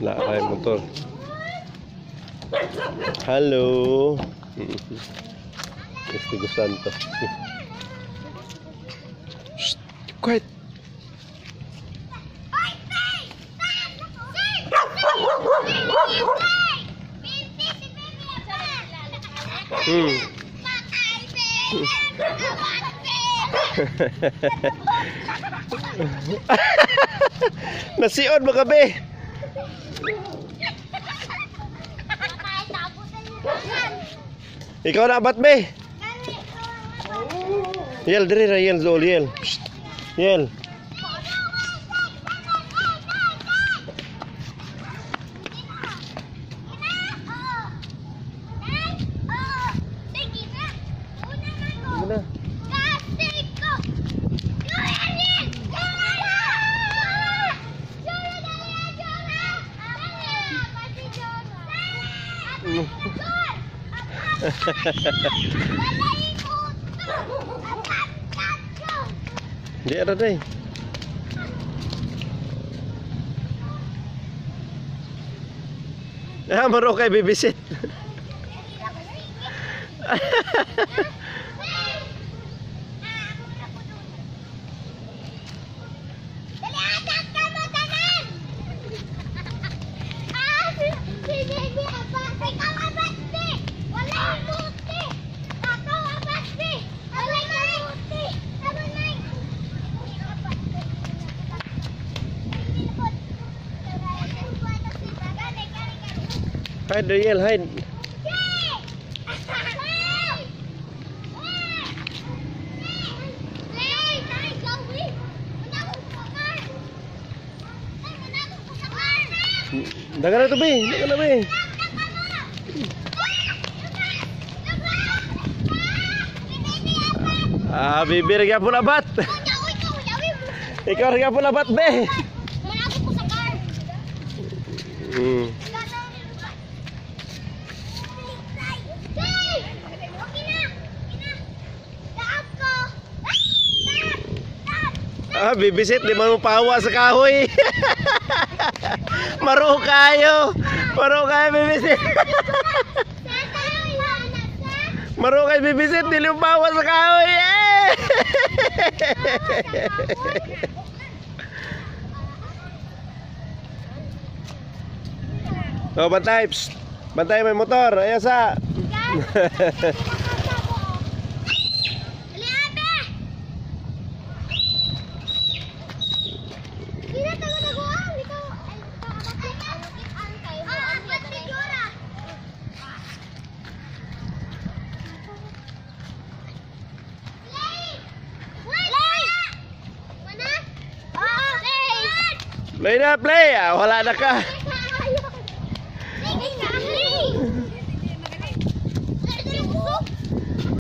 Nakakay motor. Hello. Estigo Santo. Shh, quiet. Nasiod mo kabe. Ikaw na abat be. Yel diri ra yel zol yel. Yel. Mana? Di ada deh. Ah, baru kayak babysit. Hide Riel, hide. Dagan na to be, dagan na be. Ah, bibir kaya pun abat. Ikaw kaya pun abat be. Ah, bibisit, di man mo pawa sa kahoy. Maro kayo. Maro kayo bibisit. Maro kayo bibisit, di mo pawa sa kahoy. Oh, bantay. Psst. Bantay may motor. Ayan sa. Play na, play. Ah, wala na ka.